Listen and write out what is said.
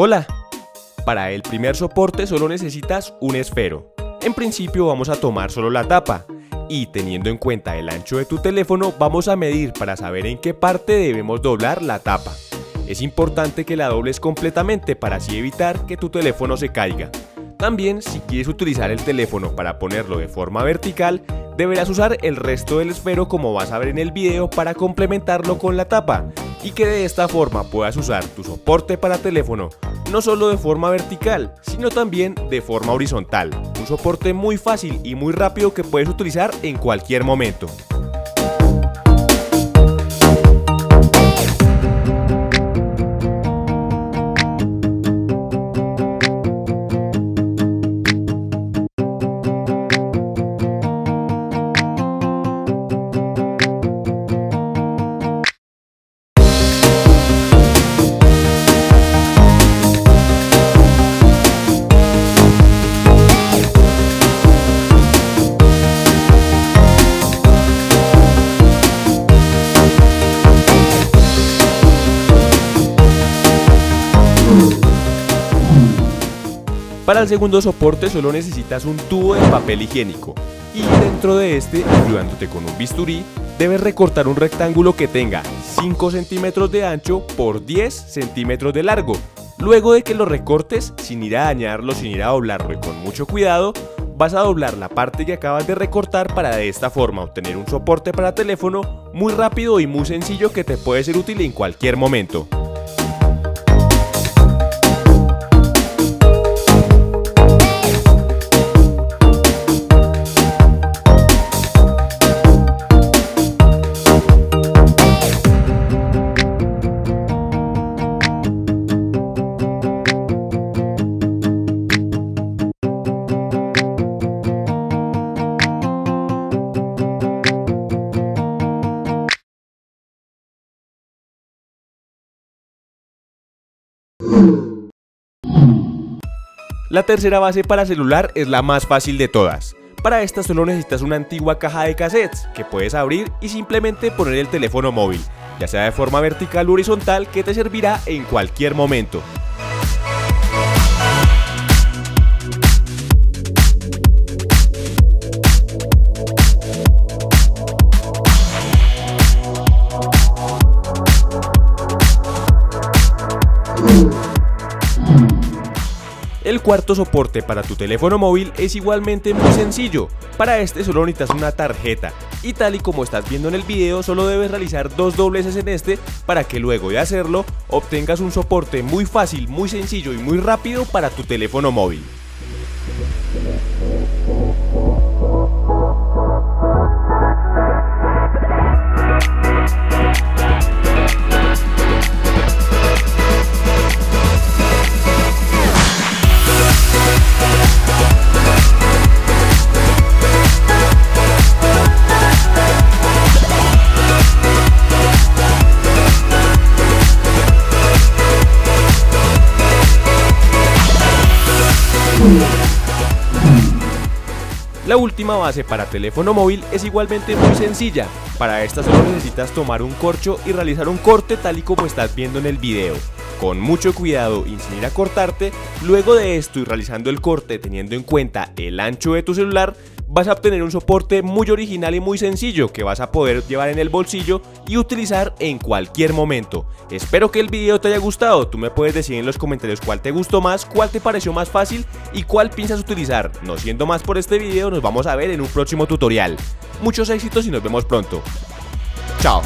Hola, para el primer soporte solo necesitas un esfero. En principio vamos a tomar solo la tapa y teniendo en cuenta el ancho de tu teléfono vamos a medir para saber en qué parte debemos doblar la tapa. Es importante que la dobles completamente para así evitar que tu teléfono se caiga. También, si quieres utilizar el teléfono para ponerlo de forma vertical, deberás usar el resto del esfero como vas a ver en el video para complementarlo con la tapa y que de esta forma puedas usar tu soporte para teléfono no solo de forma vertical, sino también de forma horizontal. Un soporte muy fácil y muy rápido que puedes utilizar en cualquier momento. Para el segundo soporte solo necesitas un tubo de papel higiénico y dentro de este, ayudándote con un bisturí, debes recortar un rectángulo que tenga 5 centímetros de ancho por 10 centímetros de largo. Luego de que lo recortes, sin ir a dañarlo, sin ir a doblarlo y con mucho cuidado, vas a doblar la parte que acabas de recortar para de esta forma obtener un soporte para teléfono muy rápido y muy sencillo que te puede ser útil en cualquier momento. La tercera base para celular es la más fácil de todas. Para esta solo necesitas una antigua caja de cassettes que puedes abrir y simplemente poner el teléfono móvil, ya sea de forma vertical o horizontal, que te servirá en cualquier momento. El cuarto soporte para tu teléfono móvil es igualmente muy sencillo. Para este solo necesitas una tarjeta y tal y como estás viendo en el video solo debes realizar 2 dobleces en este para que luego de hacerlo obtengas un soporte muy fácil, muy sencillo y muy rápido para tu teléfono móvil. La última base para teléfono móvil es igualmente muy sencilla. Para esta solo necesitas tomar un corcho y realizar un corte tal y como estás viendo en el video. Con mucho cuidado y sin ir a cortarte, luego de esto y realizando el corte teniendo en cuenta el ancho de tu celular, vas a obtener un soporte muy original y muy sencillo que vas a poder llevar en el bolsillo y utilizar en cualquier momento. Espero que el video te haya gustado. Tú me puedes decir en los comentarios cuál te gustó más, cuál te pareció más fácil y cuál piensas utilizar. No siendo más por este video, nos vamos a ver en un próximo tutorial. Muchos éxitos y nos vemos pronto. Chao.